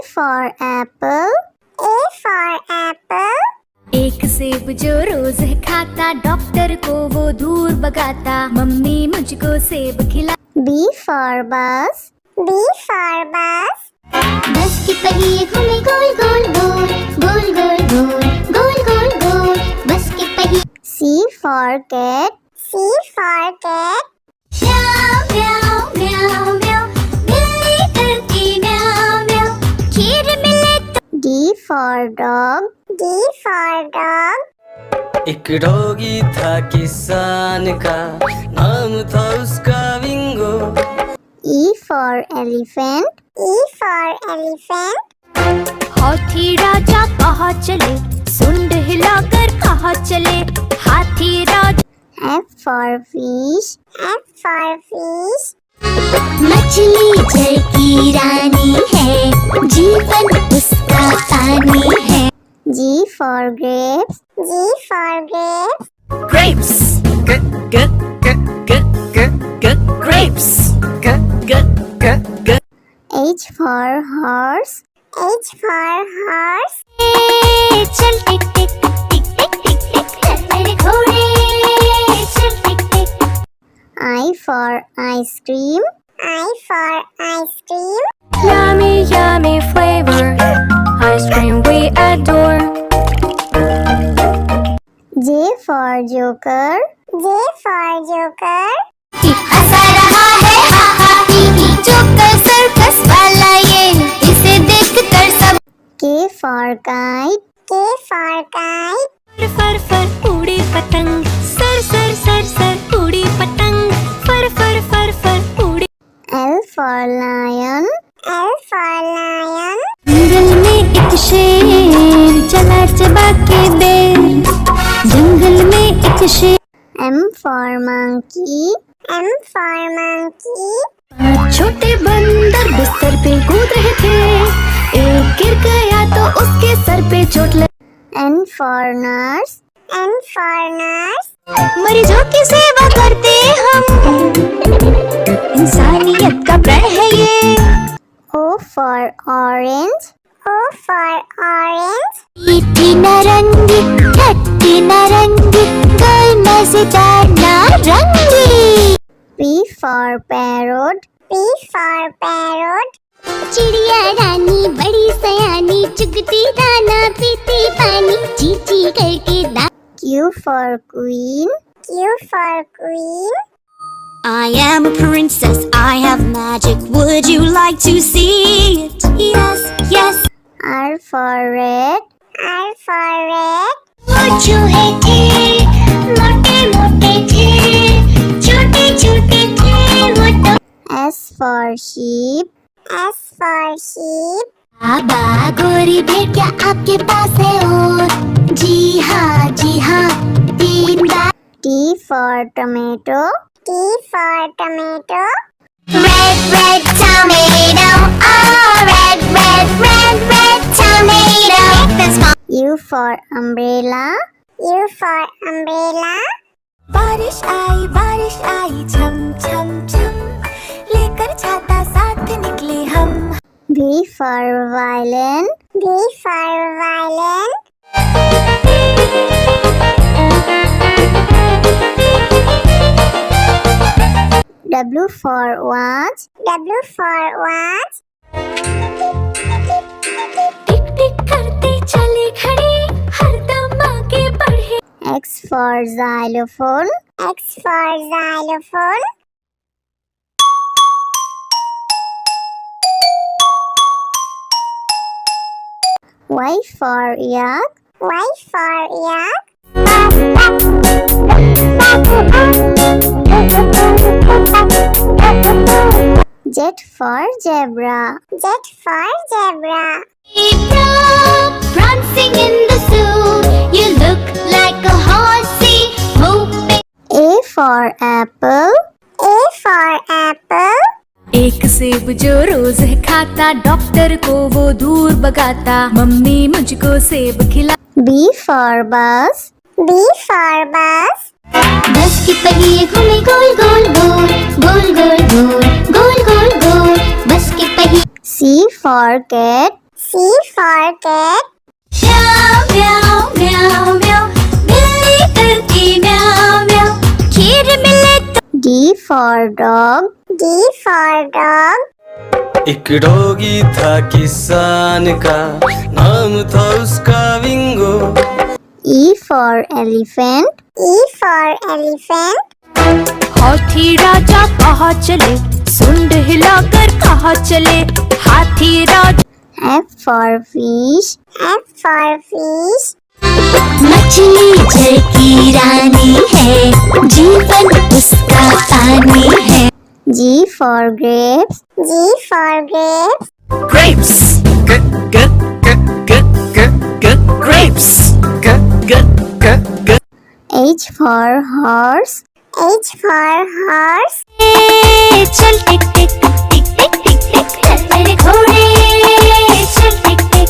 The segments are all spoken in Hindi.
for apple. A for apple. एक सेब जो रोज है खाता, डॉक्टर को वो दूर भगाता, मम्मी मुझको सेब खिला। B for bus. B for bus. बस की पहिए घूमे गोल गोल गोल, गोल गोल गोल, गोल गोल गोल, बस की पहिए। C for cat. C for cat. म्याऊ म्याऊ म्याऊ म्याऊ, बिल्ली करती म्याऊ म्याऊ, खीर मिले तो। D for dog. D for dog. एक डॉगी था किसान का, नाम था उसका विंगो। E for elephant. E for elephant. हाथी राजा कहाँ चले, सुंड हिलाकर कहाँ चले, हाथी राजा। F for fish. F for fish. मछली जल की रानी है, जीवन उसका पानी है। G for grapes. G for grapes. Grapes. Grapes. H for horse. H for horse. चल टिक टिक टिक टिक टिक टिक, चल मेरे घोड़े, चल टिक टिक। I for ice cream. I for ice cream. Yummy yummy flavor, ice cream we adore. J for joker. J for joker. हंसा रहा है हा हा ही ही, जोकर सर्कस वाला ये, इसे देखकर सब। K for kite. K for kite. फर फर उड़ी पतंग, सर सर सर सर उड़ी पतंग, फर फर फर फर उड़ी। L for lion. L for lion. जंगल में एक शेर चला चबा के बेर, जंगल में एक शेर। M for monkey. M for monkey. छोटे बंदर बिस्तर पे कूद रहे थे, एक गिर गया तो उसके सर पे चोट लगी। N for nurse. N for nurse. मरीजों की सेवा करते हम, इंसानियत का प्रण है ये। O for orange. O for orange. मीठी नारंगी, खट्टी नारंगी, गोल मजेदार नारंगी। P for parrot. P for parrot. चिड़िया रानी बड़ी सयानी, चुगती दाना पीती पानी, ची ची करके दा। Q for queen. Q for queen. I am a princess, I have magic, would you like to see it? Yes, yes. R for red. R for red. वो चूहे थे, मोटे मोटे थे, छोटे छोटे थे वो तो। S for sheep. S for sheep. बाबा गोरी भेड़ क्या आपके पास है और? जी हाँ 3 बार। T for tomato. T for tomato. Red red tomato, oh red red red red tomato. U for umbrella. U for umbrella. बारिश आई छम छम छम, लेकर छाता साथ निकले हम। V for violin. V for violin. W for watch. W for watch. टिक टिक करते चले खड़े, हरदम आगे बढ़े। X for xylophone. X for xylophone. Y for yak. Y for yak. Z for zebra. Z for zebra. Prancing in the zoo, you look like a horsey, whooping. A for apple. A for apple. एक सेब जो रोज है खाता, डॉक्टर को वो दूर भगाता, मम्मी मुझको सेब खिला। B for bus. B for bus. बस की पहिए घूमे गोल गोल गोल, गोल गोल गोल, गोल गोल गोल, बस की पहिए। C for cat. C for cat. म्याऊ म्याऊ म्याऊ म्याऊ बिल्ली करती म्याऊ म्याऊ खीर मिले तो D for dog. D for dog. एक डॉगी था किसान का, नाम था उसका विंगो। E for elephant. E for elephant. हाथी राजा कहाँ चले सुंड हिलाकर कहाँ चले हाथी राजा F for fish. F for fish. मछली जल की रानी है जीवन उसका पानी है G for grapes. G for grapes. Grapes. Grapes. H for horse. H for horse. चल टिक टिक टिक टिक टिक टिक चल मेरे घोड़े चल टिक टिक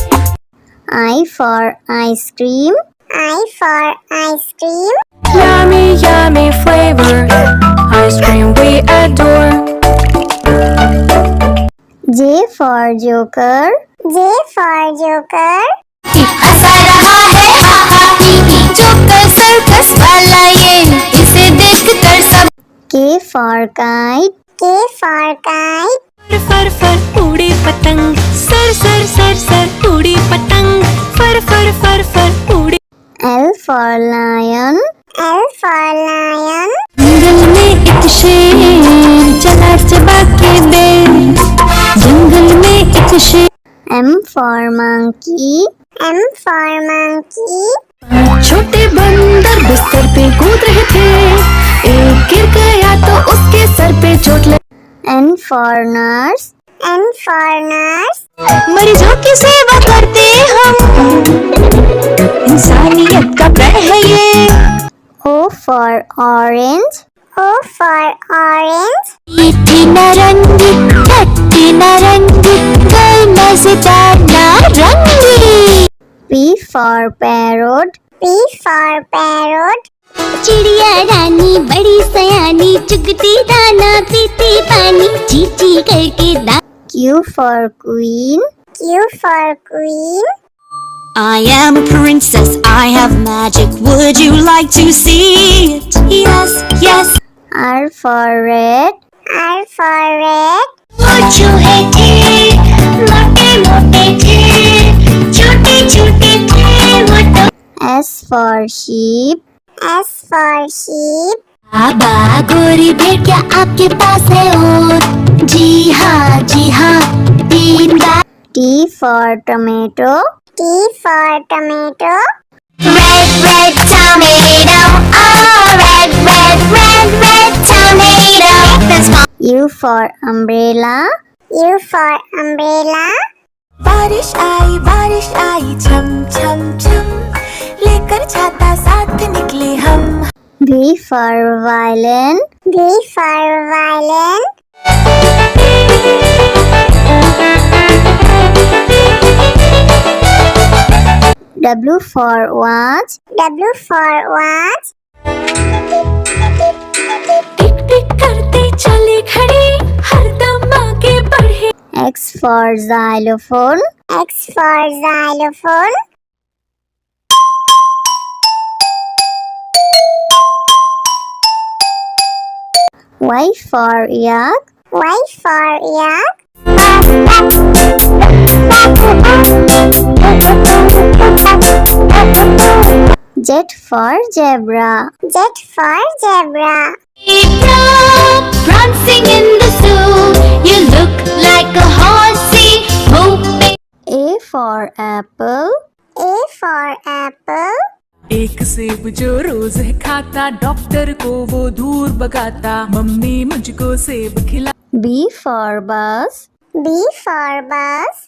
I for ice cream. I for ice cream. Yummy yummy flavor ice cream we adore J for joker. J for joker. हंसा रहा है हा हा ही ही जोकर सर्कस वाला ये इसे देखकर सब K for kite. K for kite. फर फर उड़ी पतंग सर सर सर सर उड़ी पतंग फर फर फर फर उड़ी L for lion. L for lion. जंगल में एक शेर चला चबा के बेर जंगल में एक शेर M for monkey. M for monkey. छोटे बंदर बिस्तर पे कूद रहे थे एक गिर गया तो उसके सर पे चोट लगी N for nurse. N for nurse. मरीजों की सेवा करते हम इंसानियत का प्रण है ये O for orange. O for orange. मीठी नारंगी खट्टी नारंगी गल मजेदार नारंगी P for parrot. P for parrot. चिड़िया रानी बड़ी सयानी चुगती दाना पीती पानी चींची करके दा Q for queen. Q for queen. I am a princess, I have magic. Would you like to see it? Yes, yes. R for red. R for red. वो चूहे थे, मोटे मोटे थे, छोटे छोटे थे वो तो S for sheep. S for sheep. बाबा गोरी भेड़ क्या आपके पास है और जी हाँ 3 बार T for tomato. T for tomato. Red, red tomato, oh red, red, red, red tomato. That's fine. U for umbrella. U for umbrella. बारिश आई छम छम छम लेकर छाता साथ निकले हम V for violin. V for violin. W for watch. W for watch. टिक टिक करते चले खड़े हरदम आगे बढ़े X for xylophone. X for xylophone. Y for yak. Y for yak. Z for zebra. Z for zebra. Prancing in the zoo, you look like a horsey moving. A for apple. A for apple. एक सेब जो रोज है खाता डॉक्टर को वो दूर भगाता मम्मी मुझको सेब खिला B for bus. B for bus.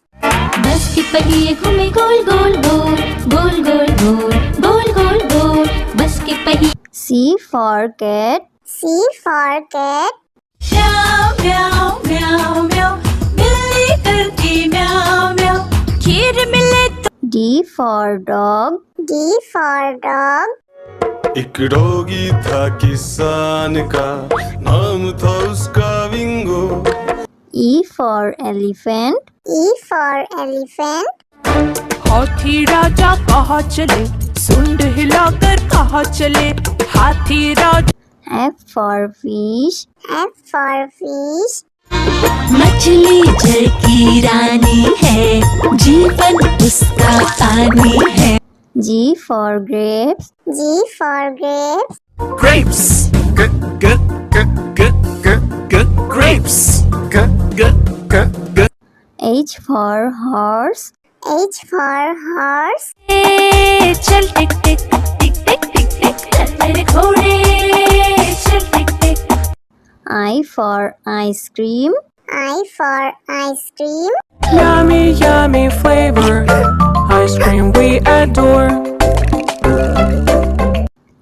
बस के पहिए घूमे गोल गोल गोल गोल गोल गोल गोल गोल गोल बस के पहिए C for cat. C for cat. म्याऊ म्याऊ म्याऊ म्याऊ बिल्ली करती म्याऊ म्याऊ खीर मिले तो D for dog. D for dog. एक डॉगी था किसान का, नाम था उसका विंगो। E for elephant. E for elephant. हाथी राजा कहाँ चले, सुंड हिलाकर कहाँ चले, हाथी राजा। F for fish. F for fish. मछली जल की रानी है, जीवन उसका पानी है। G for grapes. G for grapes. Grapes. Grapes. H for horse. H for horse. चल टिक टिक टिक टिक टिक टिक, चल मेरे घोड़े, चल टिक टिक। I for ice cream. I for ice cream. Yummy, yummy flavor. Ice cream we adore.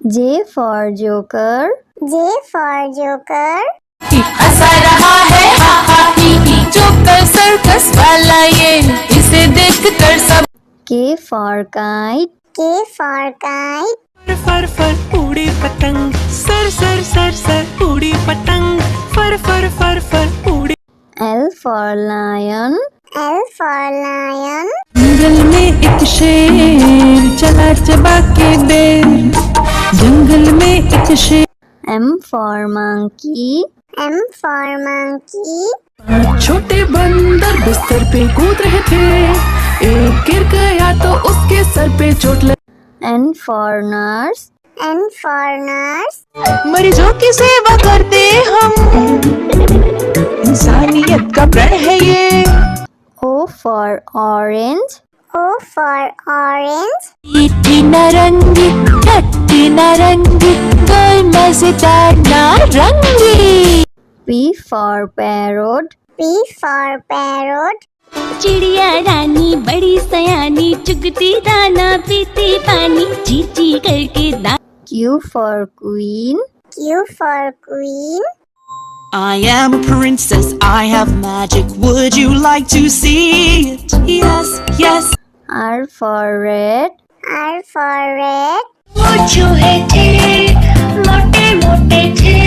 J for joker. J for joker. हंसा रहा है हा हा ही ही, जोकर सर्कस वाला ये, इसे देख कर सब। K for kite. K for kite. फर फर फर उड़ी पतंग, सर सर सर सर उड़ी पतंग, फर फर फर फर उड़ी। L for lion. L for lion. जंगल में एक शेर चला चबा के बेर, जंगल में एक शेर। M for monkey. M for monkey. छोटे बंदर बिस्तर पे कूद रहे थे, एक गिर गया तो उसके सर पे चोट लगी। N for nurse. N for nurse. मरीजों की सेवा करते हम, इंसानियत का प्रण है ये। O for orange. O for orange. मीठी नारंगी, खट्टी नारंगी, गोल मजेदार नारंगी। P for parrot. P for parrot. चिड़िया रानी बड़ी सयानी, चुगती दाना पीती पानी, ची ची करके दा। Q for queen. Q for queen. I am a princess, I have magic. Would you like to see it? Yes, yes. R for red. R for red. वो चूहे थे, मोटे मोटे थे,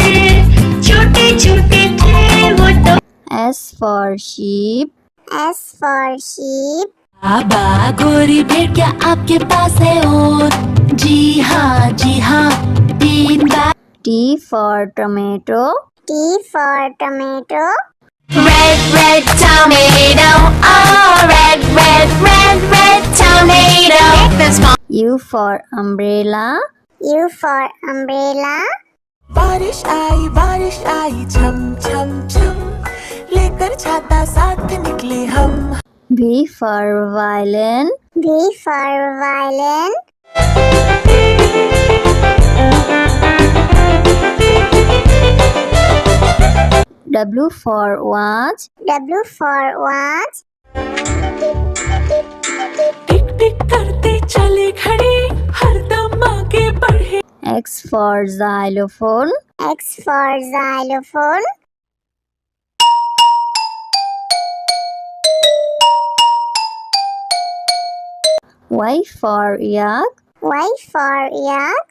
छोटे छोटे थे वो तो। S for sheep. S for sheep. बाबा गोरी भेड़ क्या आपके पास है और? जी हाँ 3 बार। T for tomato. T for tomato. Red, red tomato. Oh, red, red, red, red tomato. U for umbrella. U for umbrella. बारिश आई छम छम छम, लेकर छाता साथ निकले हम। V for violin. V for violin. W for watch. W for watch. टिक टिक करते चले घड़ी, हरदम आगे बढ़े। X for xylophone. X for xylophone. Y for yak. Y for yak.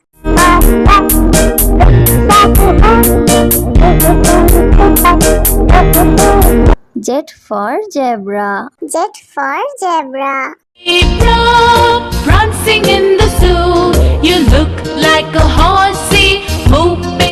Z for zebra. Z for zebra. Prancing in the zoo, you look like a horsey. Move